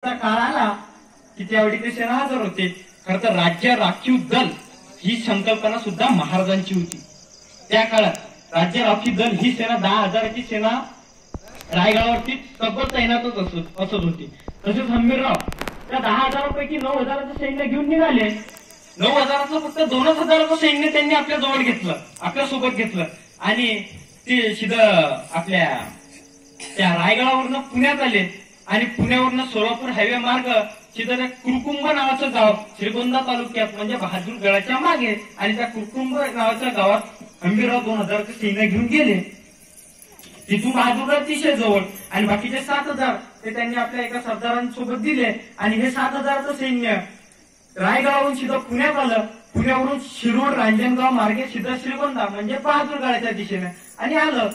काळ आला की त्यावेळी ते सेना हजर होते. खरं तर राज्य राखीव दल ही संकल्पना सुद्धा महाराजांची होती. त्या काळात राज्य राखीव दल ही सेना 10,000ची सेना रायगडावरती सतत तैनातच असत होती. तसेच हंबीरराव त्या 10,000पैकी 9,000चं सैन्य घेऊन निघाले. 9,000चं फक्त 2,000चं सैन्य त्यांनी आपल्या जवळ घेतलं, आपल्या सोबत घेतलं आणि ते सीधं आपल्या त्या रायगडावरनं पुण्यात आले आणि पुण्यावरनं सोलापूर हायवे मार्ग सीधं कुरकुंभ नावाचं गाव श्रीगोंदा तालुक्यात म्हणजे बहादूरगडाच्या मागे आणि त्या कुरकुंभ नावाच्या गावात हंबीरराव 2,000चे सैन्य घेऊन गेले. तिथून बहादूरगड अतिशय जवळ आणि बाकीचे 7,000 ते त्यांनी आपल्या एका सरदारांसोबत दिले आणि हे 7,000चं सैन्य रायगडावरून सीधं पुण्यात आलं. पुण्यावरून शिरूर रांजणगाव मार्गे सीधं श्रीगोंदा म्हणजे बहादूरगडाच्या दिशेने आणि आलं.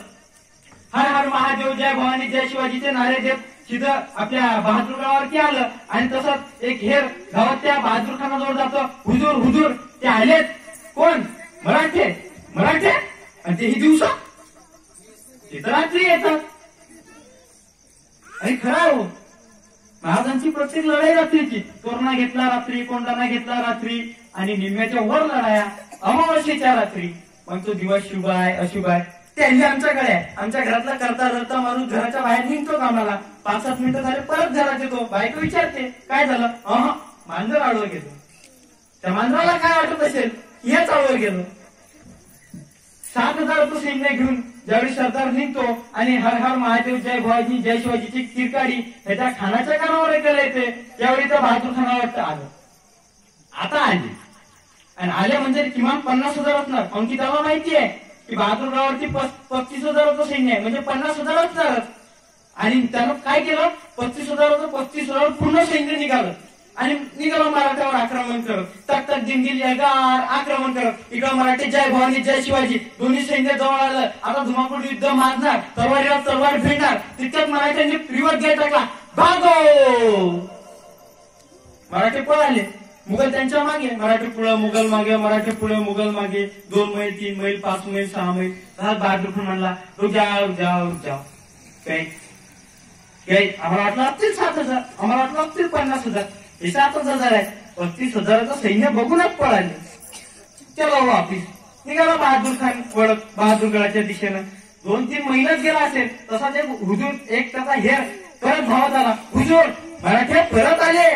हर हर महादेव, जय भवानी, जय शिवाजीचे नारे देत सीधं आपल्या बहादूरगडावरती आलं आणि तसंच एक हेर गावात त्या बहादूर खानाजवळ जातं. हुजूर हुजूर ते आलेत. कोण? मराठे. मराठे आणि तेही दिवसा, ते तर रात्री येतात. आणि खरं हो, महाराजांची प्रत्येक लढाई रात्रीची. तोरणा घेतला रात्री, कोंडाणा घेतला रात्री आणि निम्म्याच्या वर लढाया अमावस्येच्या रात्री. मग तो दिवस शुभ आहे अशुभ आहे त्यांनी आमच्याकडे आहे. आमच्या घरातला करता रडता माणूस घराच्या बाहेर निघतो कामाला. 5-7 मिनिटं झाले परत घरात येतो. बायको विचारते काय झालं? मांजर आडवं गेलो. त्या मांजराला काय वाटत असेल? हेच आडवं गेलो. 7,000चं सैन्य घेऊन ज्यावेळी सरदार निघतो आणि हर हर महादेव, जय भवानी, जय शिवाजीची किरकाडी ह्याच्या खानाच्या कानावर ऐकायला येते. त्यावेळी त्या बहादूर खाना वाटतं आलं. आता आले आणि आले म्हणजे किमान 50,000 असणार. कारण त्याला माहिती आहे की बहादूरगडावरती 35,000चं सैन्य आहे म्हणजे 50,000 असणारच. आणि त्यानं काय केलं? 35,000चं 35,000 पूर्ण सैन्य निघालं आणि निघालं मराठ्यावर आक्रमण करत. तक तक दिंगील गार आक्रमण करत. इकडं मराठी जय भवानी, जय शिवाजी दोन्ही सैन्य जवळ आलं. आता धुमाकूळ युद्ध मारणार, तलवारीला तलवार भिडणार. तितक्यात मराठ्यांनी रिवर्स गेट टाकला. भागो! मराठे पळाले. मुघल त्यांच्या मागे. मराठी पुढं मुघल मागे, मराठी पुढे मुघल मागे. 2 मैल 3 मैल 5 मैल 6 मैल. बहादूर खान म्हणला रुक जाओ रुक जाओ रुक जाओ. काय आम्हाला वाटलं असतील 7,000, आम्हाला वाटलं असतील 50,000. हे 7,000 आहे. 35,000चं सैन्य बघूनच पळाले. चला वापिस निघाला बहादूर खान वळत बहादूरगडाच्या दिशेनं. 2-3 महिन्यात गेला असेल तसा ते हुजूर एक त्याचा हेर परत धावत आला. हुजूर मराठे परत आले.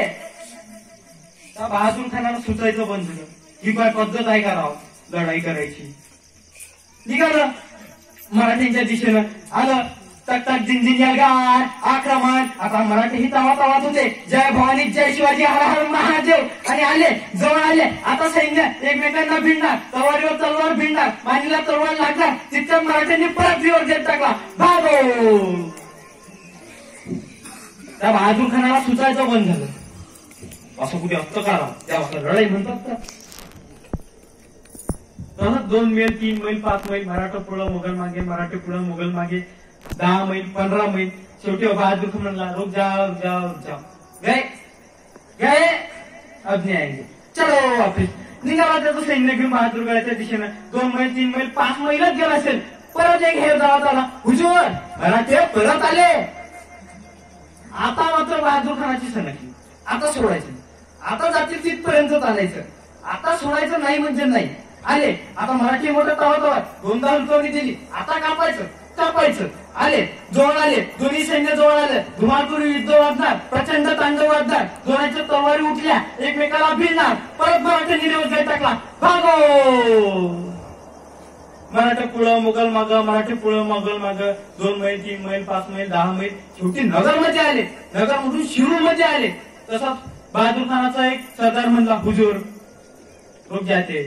बहादूर खानाला सुचायचं बंद झालं. ही काय पद्धत आहे का राव लढाई करायची? निघालं मराठ्यांच्या दिशेनं आलं. तक तक जिंजिन यालगार आक्रमण. आता मराठी ही तवात होते. जय भवानी, जय शिवाजी, हर हर महादेव आणि आले जवळ आले. आता सैन्य एकमेकांना भिडणार, तलवारीवर तलवार भिडणार, मानीला तलवार लागणार. तिथं मराठ्यांनी परत रिवर गेट टाकला. भागो! त्या बहादूर खानाला सुचायचं बंद झालं. असं कुठे असतं का राव? त्या लढाई म्हणतात का? 2 मैल 3 मैल 5 मैल मराठा पुढं मुघल मागे, मराठी पुढं मुघल मागे. 10 मैल 15 मैल. शेवटी बहादूर खान म्हणला रुक जाओ रुक जाओ रुक जाओ. गए अब नहीं आएंगे. चलो वापिस निघाला त्याचं सैन्य घेऊन बहादूरगडाच्या दिशेनं. 2 मैल 3 मैल 5 मैलच गेला असेल. परत एक हेर जावत आला. हुजूर मराठे परत आले. आता मात्र बहादूर खानाची सनकली. आता सोडायचं, आता जातील तिथपर्यंत चालायचं. आता सोडायचं नाही म्हणजे नाही. आले आता मराठी मोठं तवा 2दा हुलकवणी दिली. आता कापायचं कापायचं. आले जवळ आले. दोन्ही सैन्य जवळ आलं. धुमाकूळ युद्ध वाढणार, प्रचंड तांडव वाढणार. दोन्हीच्या तलवारी उठल्या, एकमेकाला भिडणार. परत मराठ्यांनी रिवर्स गेट टाकला. भागो! मराठा पुढं मुघल मागं, मराठी पुढं मुघल मागं. 2 मैल 3 मैल 5 मैल 10 मैल. शेवटी नगरमध्ये आले. नगरमधून शिरूरमध्ये आले. तसाच बहादूर खानाचा एक सरदार म्हणला हुजूर रुक जाते.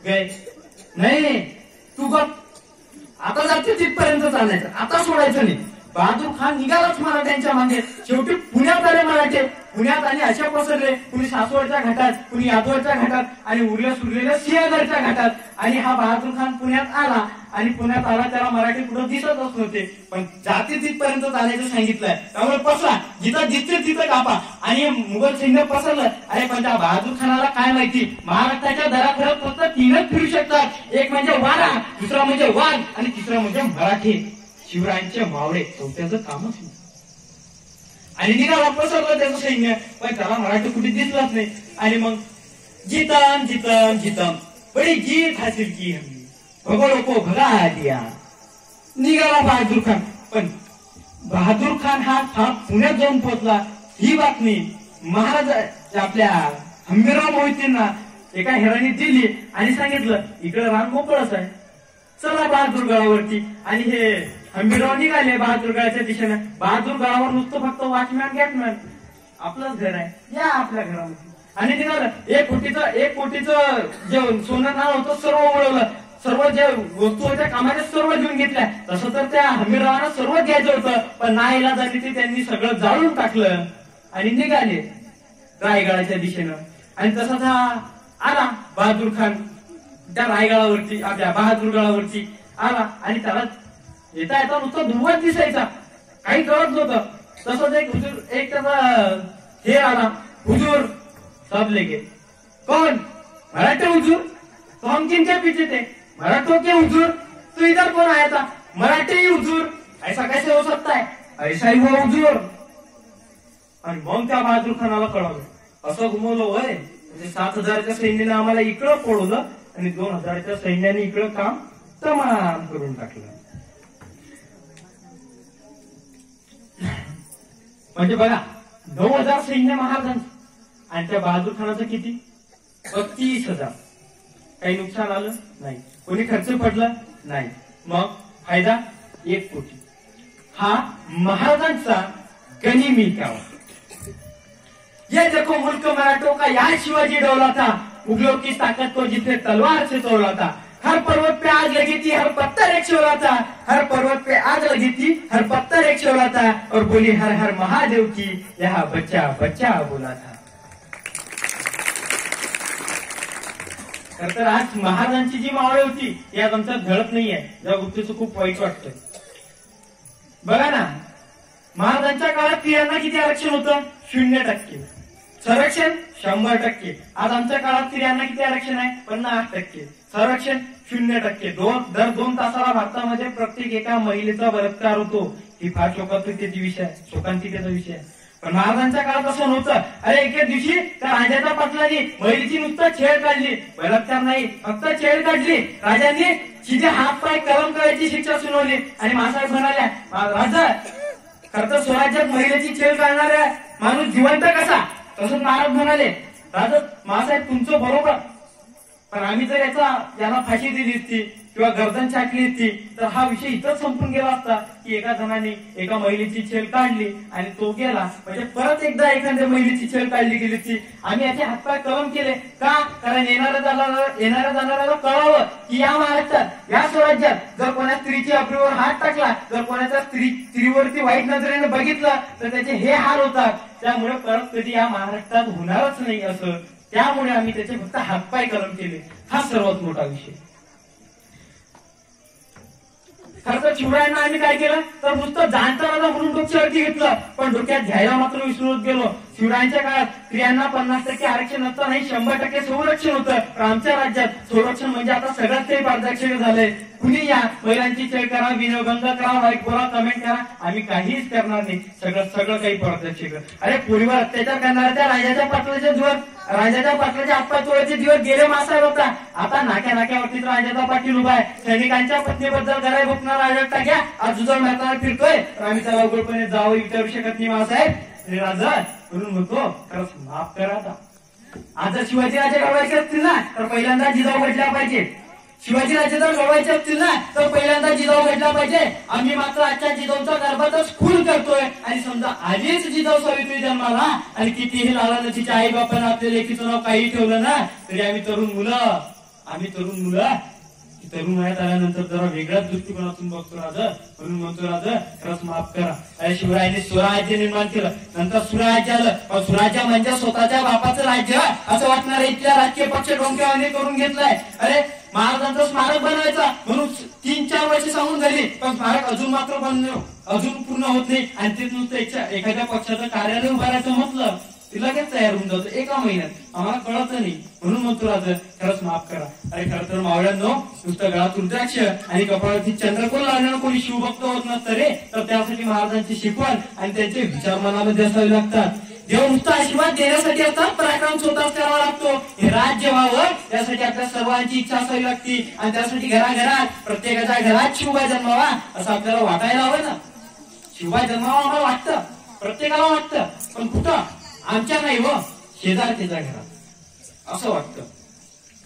गए नाही तू बघ आता जाते तिथपर्यंत चालायचं, आता सोडायचं नाही. बहादूर खान निघालाच मराठ्यांच्या मागे. शेवटी पुण्यात आले मराठे. पुण्यात आणि अशा पसरले. कुणी सासवडच्या घाटात, कुणी यादवच्या घाटात आणि उरल्या सुरलेल्या सिंहगडच्या घाटात. आणि हा बहादूर खान पुण्यात आला आणि पुण्यात आला. त्याला मराठी पुढे दिसतच नव्हते. पण जाते तिथपर्यंत चालायचं सांगितलंय. त्यामुळे पसरा, जिथं दिसते तिथं कापा. आणि मुघल सैन्य पसरलं. अरे पण त्या बहादूर खानाला काय माहिती महाराष्ट्राच्या दराखडत फक्त 3च फिरू शकतात. एक म्हणजे वारा, दुसरा म्हणजे वाघ आणि तिसरा म्हणजे मराठी शिवरायांचे मावळे. चौथ्याचं कामच नाही. आणि निघाला पसरलं त्याचं सैन्य, पण त्याला मराठी कुठे दिसलंच नाही. आणि मग जीतम जीतम जीतम बडी जीत हासिल की हमने, भगोड़ों को भगा दिया. निघाला बहादूर खान. पण बहादूर खान हा पुण्यात जाऊन पोहोचला. ही बातमी महाराज आपल्या हंबीरराव मोहितेंना एका हेराने दिली आणि सांगितलं इकडे रान मोकळच आहे, चला बहादूर गडावरती. आणि हे हंबीरराव निघाले बहादूर गडाच्या दिशेने. बहादूर गडावर नुसतं फक्त वॉचमॅन गॅटमॅन, आपलंच घर आहे, या आपल्या घरामध्ये. आणि निघालं. एक कोटीचं जे सोनं नाव होतं सर्व उडवलं, सर्व जे वस्तू होत्या कामाच्या सर्व घेऊन घेतल्या. तसं तर त्या हंबीररावांना सर्व घ्यायचं होतं, पण नाईलाजाने ते त्यांनी सगळं जाळून टाकलं आणि निघाले रायगडाच्या दिशेनं. आणि तसाच हा आला बहादूर खान त्या रायगडावरती, आपल्या बहादूर गडावरती आला. आणि त्याला येता येता नुसतं धुवत दिसायचा, काही कळत नव्हतं. तसंच एक त्याचा हे आला, हुजूर सब लेके. कौन? मराठे हुजूर. तो हम किनके पीछे थे? मराठों के हुजूर. तो इधर कौन आया था? मराठे ही हुजूर. ऐसा कैसे हो सकता है? ऐसा ही हुआ हुजूर. आणि मग त्या बहादूर खानाला कळवलं, असं घुमवलं होय, म्हणजे 7,000च्या सैन्याने आम्हाला इकडं पळवलं आणि 2,000च्या सैन्याने इकडं काम तमाम करून टाकलं. म्हणजे बघा 9,000 सैन्य महाराजांचं आणि त्या बहादूर खानाचं किती? 32,000. काही नुकसान आलं नाही, कोणी खर्च पडला नाही. मग फायदा 1 कोटी. हा महाराजांचा गनिमी क्या. ये देखो मुल्क मराठों का, यहाँ शिवाजी डोला था, मुगलों की ताकत को जिसने तलवार से तोड़ा था. हर पर्वत पे आग लगी थी, हर पत्थर एक शोला था. हर पर्वत पे आग लगी थी, हर पत्थर एक शोला था. और बोली हर हर महादेव की, यहाँ बच्चा बच्चा बोला था. तर आज महाराजांची जी मावळे होती यात आमच्यात झळक नाहीये, या गोष्टीचं खूप वाईट वाटतं. बघा ना, महाराजांच्या काळात स्त्रियांना किती आरक्षण होतं? 0%. संरक्षण 100%. आज आमच्या काळात स्त्रियांना किती आरक्षण आहे? 50%. संरक्षण 0%. दर 2 तासाला भारतामध्ये प्रत्येक एका महिलेचा बलात्कार होतो. ही फार शोकांतिकेचा विषय आहे. पण महाराजांच्या काळात असं नव्हतं. अरे एके दिवशी त्या राजाच्या पाटलांनी महिलेची नुसतं छेड काढली, बलात्कार नाही, फक्त छेड काढली. राजांनी तिचे हात पाय कलम करायची शिक्षा सुनावली. आणि मासाहेब म्हणाल्या, राजा खरं स्वराज्यात महिलेची छेड काढणाऱ्या माणूस जिवंत कसा? तसंच महाराज म्हणाले, राजा मासाहेब तुमचं बरोबर, पण आम्ही जर याला फाशी दिली असती किंवा गर्दन छाटली असती तर हा विषय इथंच संपून गेला असता की एका जणांनी एका महिलेची छेड काढली आणि तो गेला, म्हणजे परत एकदा एखाद्या महिलेची छेड काढली गेली असती. आम्ही याचे हातपाय कलम केले का? कारण येणाऱ्या जाणाऱ्याला कळावं की या महाराष्ट्रात, या स्वराज्यात जर कोणा स्त्रीच्या अप्रीवर हात टाकला, जर कोणाच्या स्त्रीवरती वाईट नजरेने बघितलं तर त्याचे हे हाल होतात. त्यामुळे परत कधी या महाराष्ट्रात होणारच नाही असं. त्यामुळे आम्ही त्याचे फक्त हातपाय कलम केले. हा सर्वात मोठा विषय. खरं तर शिवरायांना आम्ही काय केलं तर नुसतं जाणता राजा म्हणून डोक्यावरती घेतलं, पण डोक्यात घ्यायला मात्र विसरून गेलो. शिवरायांच्या काळात स्त्रियांना 50% आरक्षण असतं, नाही 100% संरक्षण होतं. पण आमच्या राज्यात संरक्षण म्हणजे आता सगळ्यात काही पारदर्शक झालंय. कुणी या महिलांची चेक करा, विनोबंद करा, वाईट बोला, कमेंट करा, आम्ही काहीच करणार नाही. सगळं काही पारदर्शक. अरे पूर्वीवर अत्याचार करणाऱ्या त्या राजाच्या पाटलाच्या हातपाय तोडायचे दिवस गेले मासाहेब होता. आता नाक्यावरतीच राजाचा पाटील उभा आहे. सैनिकांच्या पत्नीबद्दल घराय भुकणार राजा घ्या, आज जुजळ मारताना फिरतोय, आम्ही त्याला उघडपणे जावं विचारू शकत नाही मासाहेब. राजा म्हणून म्हणतो खरंच माफ करा. आता आज जर शिवाजी राजे घडवायचे असतील ना तर पहिल्यांदा जिजाऊ घडला पाहिजे. शिवाजी राजे जर घडवायचे असतील ना तर पहिल्यांदा जिजाऊ घडला पाहिजे. आम्ही मात्र आजच्या जिजाऊचा गर्भातच खून करतोय. आणि समजा आधीच जिजाऊ सावित्री जन्माला आणि कितीही लालालचीच्या आई बापांना आपल्या लेखीचं नाव काही ठेवलं ना तरी आम्ही तरुण मुलं तरुण वयात आल्यानंतर जरा वेगळ्याच दृष्टिकोनातून बघतो राजा. म्हणून म्हणतो राजा खरंच माफ करा. अरे शिवरायांनी स्वराज्य निर्माण केलं, नंतर सुराज्य आलं, पण सुराज्य म्हणजे स्वतःच्या बापाचं राज्य असं वाटणारे इथल्या राजकीय पक्ष डोंक्यावाने करून घेतलाय. अरे महाराजांचं स्मारक बनवायचं म्हणून 3-4 वर्ष सांगून झाली, पण स्मारक अजून पूर्ण होत नाही. आणि ते नुसतं एखाद्या पक्षाचं कार्यालय उभारायचं म्हटलं ती लगेच तयार होऊन जातो एका महिन्यात, आम्हाला कळत नाही म्हणून म्हणतो राजा खरंच माफ करा. अरे खरं तर मावळ्यांनो, नुसतं गळात रुद्राक्ष आणि कपाळावरती चंद्रकोर लावण्यानं कोणी शिवभक्त होत नसतं रे, तर त्यासाठी महाराजांची शिकवण आणि त्यांचे विचार मनामध्ये असावे लागतात. देव नुसता आशीर्वाद देण्यासाठी असतात, पराक्रम स्वतःच करावा लागतो. हे राज्य व्हावं त्यासाठी आपल्या सर्वांची इच्छा असावी लागते आणि त्यासाठी घराघरात प्रत्येकाच्या घरात शिवबाई जन्मावा असं आपल्याला वाटायला हवं ना. शिवबाई जन्मावा आम्हाला वाटतं, प्रत्येकाला वाटतं, पण कुठं? आमच्या नाही व शेजारच्या घरात असं वाटतं.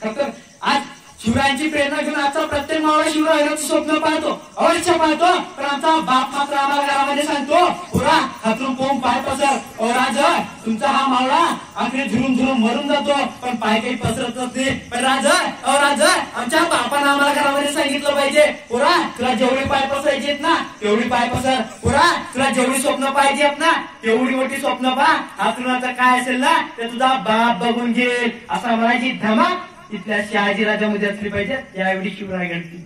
खरं तर आज शिवरायांची प्रेरणा घेऊन आजचा प्रत्येक मावळा शिवरायांचं स्वप्न पाहतो, अवश्य पाहतो, पण आमचा बाप मात्र आम्हाला घरामध्ये सांगतो, पुरा हातरून पोंग पाय पसर. ओ राजा, तुमचा हा मावळा आखरी झुरून झुरून मरून जातो, पण पाय काही पसरतच नाही. पण राजा, ओ राजा, आमच्या बापानं आम्हाला घरामध्ये सांगितलं पाहिजे, पुरा तुला जेवढे पाय पसरायचे ना तेवढी पाय पसर. पुरा तुला जेवढी स्वप्न पाहिजेत ना तेवढी मोठी स्वप्न पहा. हातरुणाचं काय असेल ना ते तुझा बाप बघून घेईल. असा म्हणायची धमक तिथल्या शहाजी राजामध्ये असली पाहिजे. त्यावेळी शिवराय घडतील.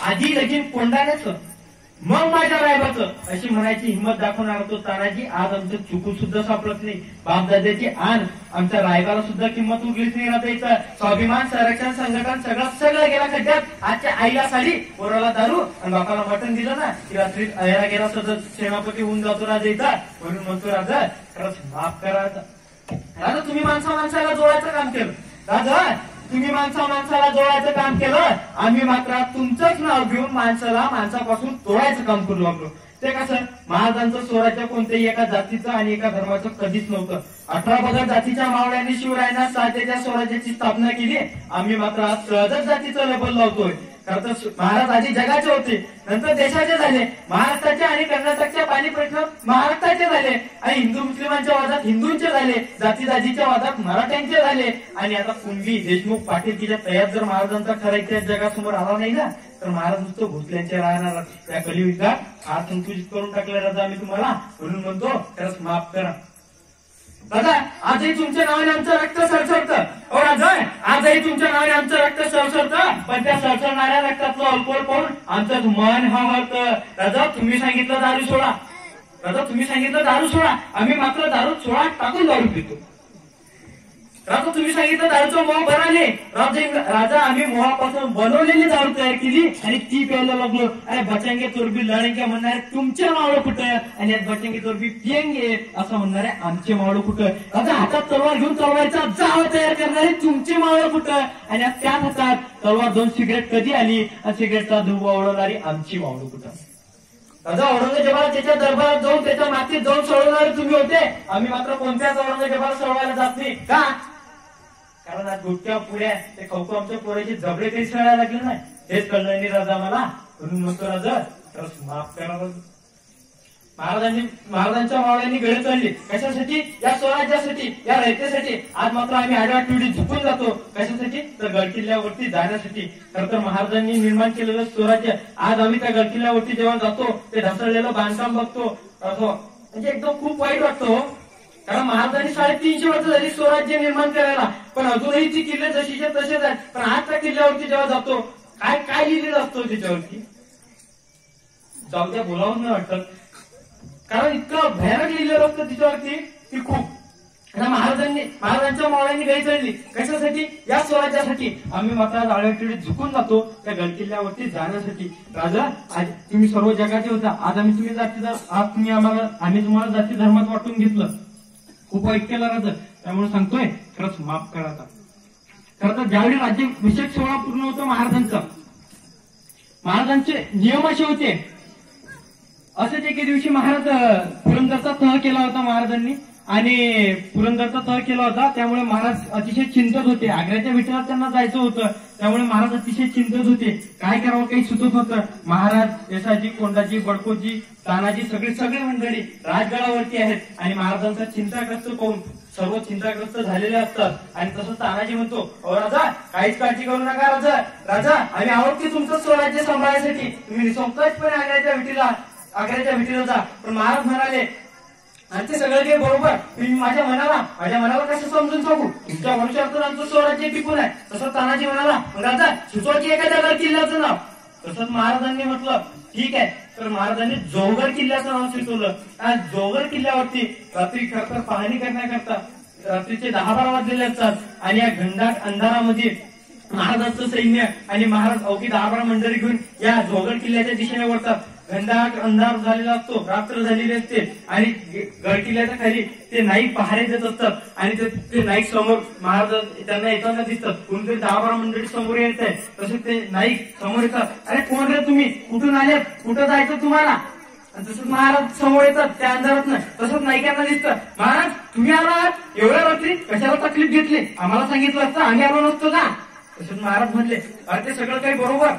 आधी लगीन कोंडाण्याचं मग माझ्या रायबाचं अशी म्हणायची हिंमत दाखवणार तो तानाजी. आज आमचं चुकून सुद्धा सापडत नाही. बापदाद्याची आण आमच्या रायबाला सुद्धा किंमत उगलीच नाही. राहता स्वाभिमान संरक्षण संघटन सगळं गेला खड्ड्यात. आजच्या आईला साडी, पोराला दारू आणि बापाला मटण दिलं ना की रात्री अहेरा गेला सतत सेनापती होऊन जातो राजा. म्हणून म्हणतो राजा खरंच माफ करा. राजा तुम्ही माणसाला जोडायचं काम केलं. राजा तुम्ही माणसाला जोडायचं काम केलं. आम्ही मात्र तुमचंच नाव घेऊन माणसापासून तोडायचं काम करू लागलो. ते कसं? महाराजांचं स्वराज्य कोणत्याही एका जातीचं आणि एका धर्माचं कधीच नव्हतं. 18 पगड जातीच्या मावळ्यांनी शिवरायांना साजेच्या स्वराज्याची स्थापना केली. आम्ही मात्र आज सहजच जातीचं लेबल लावतोय. खरं तर महाराज आधी जगाचे होते, नंतर देशाचे झाले. महाराष्ट्राचे आणि कर्नाटकचे पाणी प्रश्न महाराष्ट्राचे झाले आणि हिंदू मुस्लिमांच्या वादात हिंदूंचे झाले, जातीदाजीच्या वादात मराठ्यांचे झाले आणि आता कुणबी देशमुख पाटील तयार जर महाराजांचा खरा इतिहास जगासमोर आला नाही ना तर महाराज नुसतं घोसल्यांचे राहणार. त्या कलियुगात हात संकुचित करून टाकला राजा आम्ही तुम्हाला. म्हणून म्हणतो खरंच माफ करा. राजा आजही तुमच्या नावाने आमचं रक्त सरसरतं. ओ राजा आजही तुमच्या नावाने आमचं रक्त सरसरतं, पण त्या सरसरणाऱ्या रक्तातलं अल्कोहोल पाहून आमचं मन हवळतं. राजा तुम्ही सांगितलं दारू सोडा. राजा तुम्ही सांगितलं दारू सोडा, आम्ही मात्र दारू सोडा टाकून दारू पितो. राजा तुम्ही सांगितलं दारूचं मोह भराले. राजा आम्ही मोहापासून बनवलेली दारू तयार केली आणि ती प्यायला लागलो. अरे बचांगे चोरबी लढेंगे म्हणणारे तुमचे मावळं कुठं आणि यात बचांगे चोरबी पियेंगे असं म्हणणारे आमचे मावळं कुठं. राजा हातात तलवार घेऊन तलवारचा जाळ तयार करणारे तुमचे मावळं कुठं आणि यात त्याच हातात तलवार दोन सिगरेट कधी आली आणि सिगरेटचा धुवा ओढवणारी आमची मावळं कुठं. राजा औरंगजेबाला त्याच्या दरबारात जाऊन त्याच्या मातीत जाऊन सोडवणारे तुम्ही होते. आम्ही मात्र कोणत्याच औरंगजेबाला सोडवायला जात नाही. का? कारण आज गुटक्या पुढ्या ते खवखो आमच्या पोराचे जबडे काही सळायला लागले नाही. हेच कळलं नाही राजा मला. म्हणून म्हणतो राजा तर माफ करा. महाराजांच्या मावळ्यांनी गळे चढली कशासाठी? या स्वराज्यासाठी, या रयतेसाठी. आज मात्र आम्ही आडापिढी झुकून जातो. कशासाठी? तर गडकिल्ल्यावरती जाण्यासाठी. खरं तर महाराजांनी निर्माण केलेलं स्वराज्य आज आम्ही त्या गडकिल्ल्यावरती जेव्हा जातो ते ढासळलेलं बांधकाम बघतो म्हणजे एकदम खूप वाईट वाटतं. कारण महाराजांनी 350 वर्ष झाली स्वराज्य निर्माण करायला, पण अजूनही ती किल्ले जशीचे तसेच आहेत. पण आज त्या किल्ल्यावरती जेव्हा जातो काय काय लिहिलेलं असतो त्याच्यावरती जाऊ द्या बोलावं नाही वाटत. कारण इतकं भयानक लिहिलेलं असतं तिच्यावरती की खूप. महाराजांच्या मावळ्यांनी गळी चढली कशासाठी? या स्वराज्यासाठी. आम्ही मात्र आळ्यापिढीत झुकून जातो त्या गडकिल्ल्यावरती जाण्यासाठी. राजा आज तुम्ही सर्व जगाचे होता, आज आम्ही तुम्हाला जाती धर्मात वाटून घेतलं. खूप वाईट केला राजा. त्यामुळे सांगतोय खरंच माफ करा. खरं तर ज्यावेळी राज्याभिषेक सोहळा पूर्ण होतो महाराजांचे नियम असे होते. असेच एके दिवशी महाराज पुरंदरचा तह केला होता महाराजांनी आणि पुरंदरचा तह केला होता. त्यामुळे महाराज अतिशय चिंतत होते. आग्र्याच्या विठ्ठलात त्यांना जायचं होतं. त्यामुळे महाराज अतिशय चिंतत होते. काय करावं काही सुचत होतं. महाराज यशाजी, कोंडाजी, बडकोजी, तानाजी सगळे मंडळी राजगडावरती आहेत आणि महाराजांचा चिंताग्रस्त पाहून सर्व चिंताग्रस्त झालेले असतात. आणि तसं तानाजी म्हणतो अहो राजा काहीच काळजी करू नका. राजा आम्ही आहोत की तुमचं स्वराज्य सांभाळण्यासाठी. तुम्ही निसंकोचपणे आग्र्याच्या विठीला जा. पण महाराज म्हणाले आमचे सगळं काही बरोबर, तुम्ही माझ्या मनाला कसं समजून सांगू. तुमच्या मनुष्यातून आमचं स्वराज्य टिकून आहे. तसं तानाजी म्हणाला राजा सुचवायची एखाद्या किल्ल्याचं नाव. तसंच महाराजांनी म्हटलं ठीक आहे, तर महाराजांनी जोहगड किल्ल्याचं नाव सुचवलं. आणि जोहगड किल्ल्यावरती रात्री खरतर पाहणी करण्याकरता रात्रीचे 10-12 वाजलेले असतात आणि या घनदाट अंधारामध्ये महाराजांचं सैन्य आणि महाराज अवघी 10-12 मंडळी घेऊन या जोहगड किल्ल्याच्या दिशेने वळतात. घनदाट अंधार झालेला असतो, रात्र झालेली असते आणि गड किल्ल्याच्या खाली ते नाईक पहारे देत असतात आणि ते नाईक समोर महाराज त्यांना येताना दिसतात. कोणतरी 10-12 मंडळी समोर येत आहे. तसेच ते नाईक समोर येतात. अरे कोण रे तुम्ही, कुठून आलेत, कुठं जायचं तुम्हाला? तसंच महाराज समोर येतात त्या अंधारातनं. तसंच नाईकांना दिसतं, महाराज तुम्ही आलात एवढ्या रात्री, कशाला तकलीफ घेतली, आम्हाला सांगितलं असतं आम्ही आलो नसतो का? तसंच महाराज म्हणले, अरे ते सगळं काही बरोबर,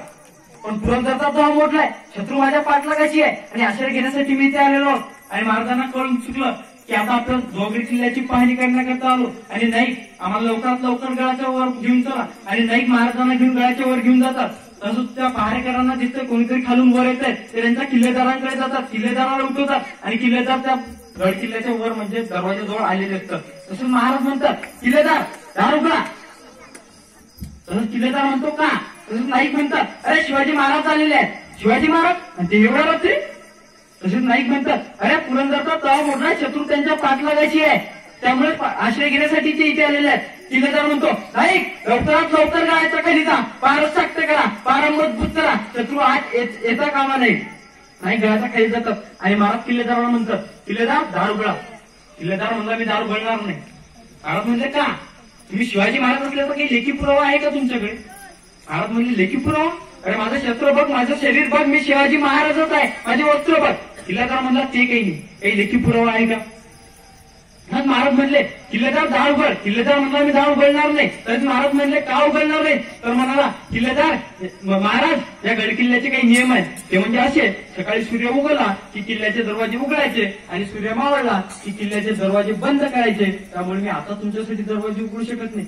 पण पुरंदरचा धाव मोडलाय, शत्रू माझ्या पाठलागाची आहे आणि आश्रय घेण्यासाठी मी इथे आलेलो. आणि महाराजांना कळून चुकलं की आता आपण जोहगड किल्ल्याची पाहणी करण्याकरता आलो आणि नाईक आम्हाला लवकरात लवकर गडाच्या वर घेऊन चला. आणि नाईक महाराजांना घेऊन गडाच्या वर घेऊन जातात. तसंच त्या पहारेकरांना दिसतं कोणीतरी खालून वर येत आहे. ते त्यांच्या किल्लेदारांकडे जातात, किल्लेदाराला उठवतात आणि किल्लेदार त्या गड किल्ल्याच्या वर म्हणजे दरवाजाजवळ आलेले असतात. तसंच महाराज म्हणतात, किल्लेदार दार उघडा. तसंच किल्लेदार म्हणतो का? तसंच नाईक म्हणतात, अरे शिवाजी महाराज आलेले आहेत. शिवाजी महाराज आणि ते एवढ्या रात्री? तसेच नाईक म्हणतात, अरे पुरंदरचा तलाव मोडला, शत्रू त्यांच्या पाठलागाची आहे, त्यामुळे आश्रय घेण्यासाठी ते इथे आलेले आहेत. किल्लेदार म्हणतो, नाईक लवकरात लवकर गायचा खाली जा, पारच सक्त करा, पार मजबूत करा, शत्रू आज येता कामा नाही. नाईक गळाच्या खाली जातात आणि महाराज किल्लेदाराला म्हणतात, किल्लेदार दार उघडा. किल्लेदार म्हणला, मी दार उघडणार नाही. महाराज म्हणले, का? तुम्ही शिवाजी महाराज असल्याचा काही लेखी पुरावा आहे का तुमच्याकडे? महाराज म्हणले, लेखी पुरावा? अरे माझं शस्त्र बघ, माझं शरीर बघ, मी शिवाजी महाराजच आहे, माझे वस्त्र बघ. किल्लेदार म्हणला, ते काही नाही, काही लेखी पुरावा आहे का? महाराज म्हणले, किल्लेदार दार उघड. किल्लेदार म्हणला, मी दार उघडणार नाही. तर महाराज म्हणले, का उघडणार नाही? तर म्हणाला, किल्लेदार महाराज या गड किल्ल्याचे काही नियम आहेत, ते म्हणजे असे, सकाळी सूर्य उगवला की किल्ल्याचे दरवाजे उघडायचे आणि सूर्य मावळला की किल्ल्याचे दरवाजे बंद करायचे, त्यामुळे मी आता तुमच्यासाठी दरवाजे उघडू शकत नाही.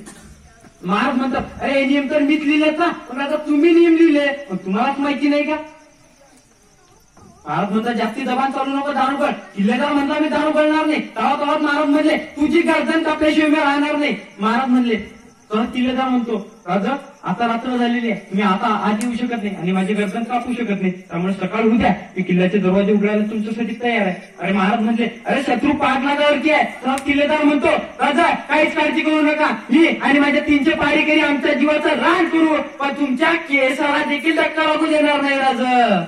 महाराज म्हणतात, अरे हे नियम तर मीच लिहिलेत ना, पण आता तुम्ही नियम लिहिले, पण तुम्हालाच माहिती नाही का? महाराज म्हणतात, जास्ती दबाण चालू नको, दार उघड. किल्लेदार म्हणता, मी दार उघडणार नाही. तेव्हा महाराज म्हणले, तुझी गर्दन कापल्याशिवाय मी राहणार नाही. महाराज म्हणले, तर किल्लेदार म्हणतो, राजा आता रात्र झालेली आहे, तुम्ही आता आत येऊ शकत नाही आणि माझी गर्दन कापू शकत नाही, त्यामुळे सकाळ उद्या मी किल्ल्याचे दरवाजे उघडायला तुमच्यासाठी तयार आहे. अरे महाराज म्हणले, अरे शत्रू पाठलागावरती आहे. तर किल्लेदार म्हणतो, राजा काहीच काळजी करू नका, मी आणि माझ्या 300 पाडेकरी आमच्या जीवाचं रान करू, पण तुमच्या केसाला देखील धक्का लागू देणार नाही. राजा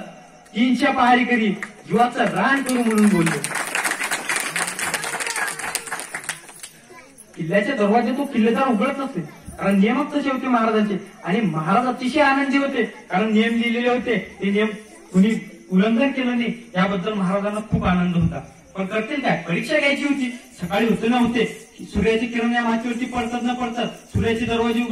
300 पहारेकरी जीवाचं रान करू म्हणून बोलले. किल्ल्याचे दरवाजे तो किल्लेदार उघडत नसते, कारण नियमच तसे होते महाराजांचे. आणि महाराज अतिशय आनंदी होते, कारण नियम लिहिलेले होते, ते नियम कुणी उल्लंघन केलं नाही, याबद्दल महाराजांना खूप आनंद होता. पण करतील काय, परीक्षा घ्यायची होती. सकाळी होते ना होते, सूर्याची किरण या मातीवरती पडतात ना पडतात, सूर्याचे दरवाजे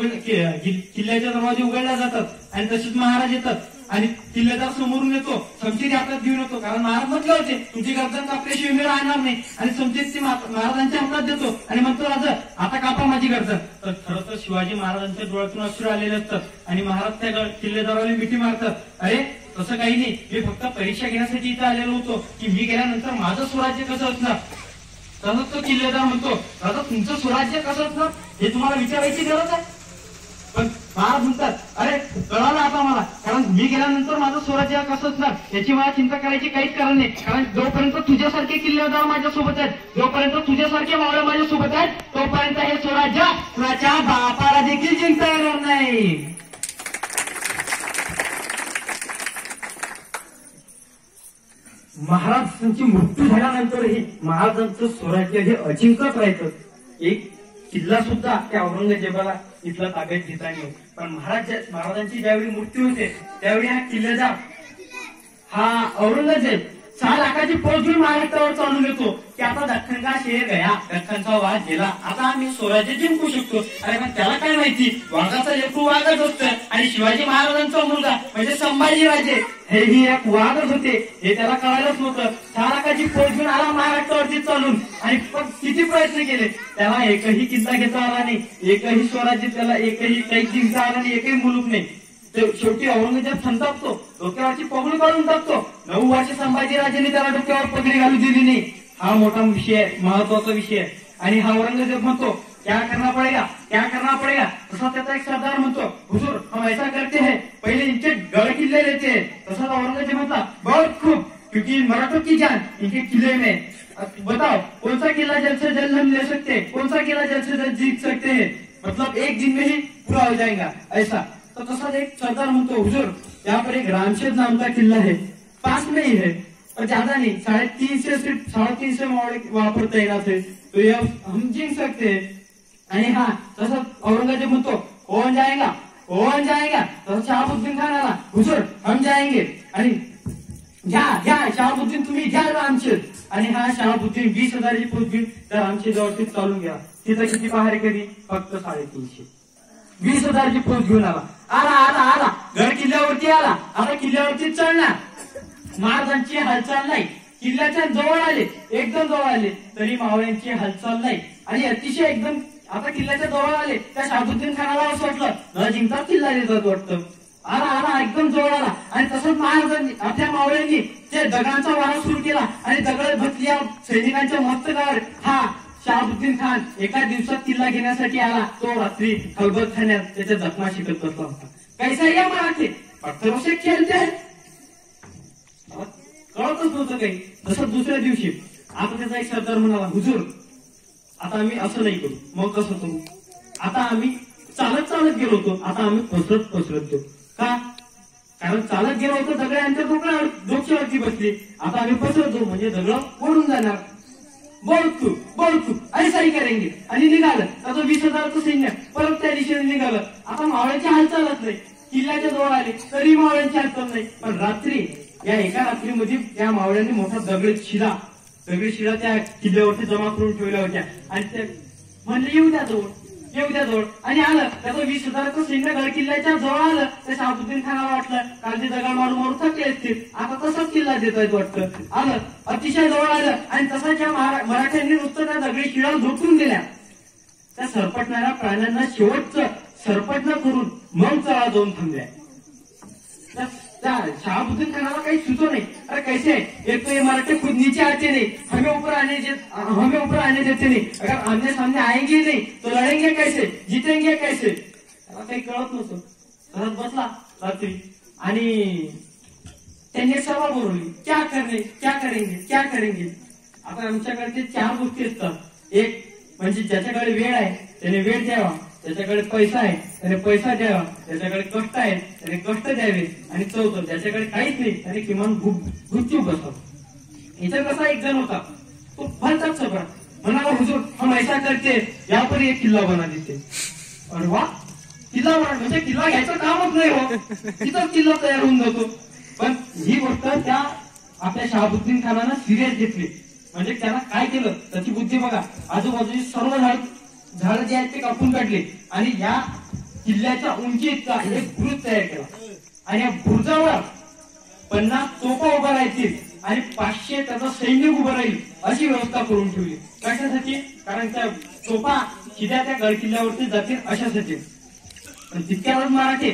किल्ल्याचे दरवाजे उघडल्या जातात आणि तसेच महाराज येतात आणि किल्लेदार समोरून येतो, समचिरी हातात घेऊन येतो, कारण महाराज म्हटले होते तुझी गर्दन कापल्याशिवाय मी राहणार नाही. आणि समचित महाराजांच्या हातात देतो आणि म्हणतो, राजा आता कापा माझी गर्दन. तर खरं तर शिवाजी महाराजांच्या डोळ्यातून अश्रू आलेले असतात आणि महाराज त्या किल्लेदाराला मिठी मारतात. अरे तसं काही नाही, मी फक्त परीक्षा घेण्यासाठी इथं आलेलो होतो की मी गेल्यानंतर माझं स्वराज्य कसं असणार. तसंच तो किल्लेदार म्हणतो, राजा तुमचं स्वराज्य कसं असणार हे तुम्हाला विचारायची गरज आहे. पण महाराज म्हणतात, अरे कळालं आता मला, कारण मी गेल्यानंतर माझं स्वराज्य कसं असणार याची मला चिंता करायची काहीच कारण नाही. कारण जोपर्यंत तुझ्यासारखे किल्लेदार माझ्यासोबत आहेत, जोपर्यंत तुझ्यासारखे मावळे माझ्यासोबत आहेत, तोपर्यंत हे स्वराज्य कुणाच्या बापाला देखील जिंकता येणार नाही. महाराजांची मृत्यू झाल्यानंतरही महाराजांचं स्वराज्य हे अजिंक्यच राहायचं. एक किल्ला सुद्धा त्या औरंगजेबाला इथला ताब्यात घेता येईल. पण महाराजांची ज्यावेळी मृत्यू होते त्यावेळी हा किल्लेदार हा औरंगजेब 6 लाखाची फौज घेऊन महाराष्ट्रावर चालून येतो की आता दख्खन का शेर गया, दख्खनचा वाघ गेला, आता आम्ही स्वराज्य जिंकू शकतो. अरे पण त्याला काय माहिती, वाघाचा लेकरू वाघच असतं आणि शिवाजी महाराजांचा मुलगा म्हणजे संभाजीराजे हेही एक वाघच होते, हे त्याला कळायलाच नव्हतं. 6 लाखाची फौज घेऊन आला महाराष्ट्रावरती चालून आणि पण किती प्रयत्न केले, त्याला एकही किल्ला घेता आला नाही, एकही स्वराज्य त्याला एकही काही जिंकता आला नाही, एकही मुलूक नाही. शेवटी औरंगजेब संतापतो, डोक्यावरची पगडी काढून टाकतो. 9 वर्ष संभाजीराजेंनी त्याला डोक्यावर पगडी घालू दिली नाही. हा मोठा विषय आहे, महत्वाचा विषय आहे. आणि हा औरंगजेब म्हणतो, क्या करना पड़ेगा तसा त्याचा एक सरदार म्हणतो, हुजूर हम ऐसा करते हैं, पहले इनके गढ़ किले लेते हैं. तसा औरंगजेब म्हटला, बहुत खूब, क्योंकि मराठों की जान इनके किले में. बताओ कौन सा किला जल्द से जल्द हम ले सकते हैं, कौन सा किला जल्द से जल्द जीत सकते हैं, मतलब एक दिन में ही पूरा हो जाएगा ऐसा. तो तसा एक सरदार म्हणतो, हुजूर यहाँ पर एक रामशेद नाम का किला है, पास में ही है और ज्यादा नहीं, 350 मावळे वहां पर तैनात है, तो ये हम जीत सकते हैं. आणि हा तसं औरंगजेब म्हणतो, होऊन जाएगा. तसं शहाबुद्दीन खान आला, हुजूर हम जाएंगे. आणि घ्या शहाबुद्दीन तुम्ही घ्या रामशेद. आणि हा शहाबुद्दीन 20,000ची फौज घेऊन त्या रामशेदावरती चालून गेला. तिथं किती पहारे करी, फक्त 350. 20,000ची फौज घेऊन आला गड किल्ल्यावरती आला. आता किल्ल्यावरती चढणार, महाराजांची हालचाल नाही. किल्ल्याच्या जवळ आले, एकदम जवळ आले तरी मावळ्यांची हालचाल नाही. आणि अतिशय एकदम आता किल्ल्याच्या जवळ आले, त्या शहाबुद्दीन खानाला असं वाटलं न जिंकता किल्ला देतात वाटतं. आला एकदम जवळ आला. आणि तसंच महाराजांनी आपल्या मावळ्यांनी ते दगडांचा वारा सुरू केला आणि दगड भटल्या सैनिकांच्या मस्तकावर हा शहाबुद्दीन खान एका दिवसात किल्ला घेण्यासाठी आला. तो रात्री खलबतखान्यात त्याच्या जखमा शिकत बसला होता. कैसा या मराठी पत्थरों से खेळते हैं, कळतच नव्हतं काही. तसं दुसऱ्या दिवशी आता त्याचा एक सरदार म्हणाला, हुजूर आता आम्ही असं नाही करू. मग कसं करू, आता आम्ही चालत गेलो होतो, आता आम्ही पसरत जाऊ. का, कारण चालत गेलो होतो दगड आमच्या डोक्यावरती बसली, आता आम्ही पसरतो म्हणजे दगड ओढून जाणार. बोल तू ऐसाही करेंगे. आणि निघालं त्याचं 20,000चं सैन्य परत त्या दिशेने निघालं. आता मावळ्यांची हालचालच नाही. किल्ल्याच्या जवळ आले तरी मावळ्यांची हालचाल नाही. पण रात्री या एका रात्रीमध्ये या मावळ्यांनी मोठा दगडी शिळा त्या किल्ल्यावरती जमा करून ठेवल्या होत्या. आणि ते म्हणले येऊ द्या जवळ. आणि आलं त्याचं 20,000चं सैन्य गड किल्ल्याच्या जवळ आलं. त्या शहाबुद्दीन खानाला वाटलं कारण ते दगड मारून थकले असतील, आता तसाच किल्ला देत आहेत वाटतं. आलं अतिशय जवळ आलं आणि तसाच या मराठ्यांनी नुसतं त्या दगडी शिळा झोपून दिल्या. त्या सरपटणाऱ्या प्राण्यांना शेवटचं सरपट न करून मग चढा जाऊन थांबल्या. शहाबुद्दीन खानाला काही सुचो नहीं, अरे कैसे है, एक तो ये मराठे खुद नीचे आते नहीं, हमें ऊपर आने देते नहीं, अगर आमने सामने आएंगे नहीं तो लढेंगे कैसे, जीतेंगे कैसे. त्याला काही कळत नव्हतं. घरात बसला रात्री आणि त्यांनी सभा बोलवली, क्या करेंगे. आता आमच्याकडे 4 गोष्टी असतात. एक म्हणजे ज्याच्याकडे वेळ आहे त्याने वेळ द्यावा, ज्याच्याकडे पैसा आहे त्याने पैसा द्यावा, ज्याच्याकडे कष्ट आहेत त्याने कष्ट द्यावे, आणि चौथं ज्याच्याकडे काहीच नाही त्याने किमान गुपचूप बसावं. इथं कसा एक जण होता, तो भलताच सबरा म्हणाला, हुजूर हम ऐसा करते, यहाँ पर एक किल्ला बना देते. अरे वा, किल्ला बना म्हणजे किल्ला घ्यायचं कामच नाही हो, तिथंच किल्ला तयार होऊन जातो. पण ही गोष्ट त्या आपल्या शहाबुद्दीन खानानं सिरियस घेतली. म्हणजे त्याला काय केलं, त्याची बुद्धी बघा, आजूबाजूची सर्व झाड जे आहेत ते कापून काढले आणि या किल्ल्याच्या उंची इतका एक बुरुज तयार केला. आणि या बुरुजावर 50 तोफा उभा राहतील आणि 500 त्याचं सैन्य उभं राहील अशी व्यवस्था करून ठेवली. कशासाठी, कारण त्या तोफा सीध्या त्या गड किल्ल्यावरती जातील अशासाठी. पण तितक्यावर मराठे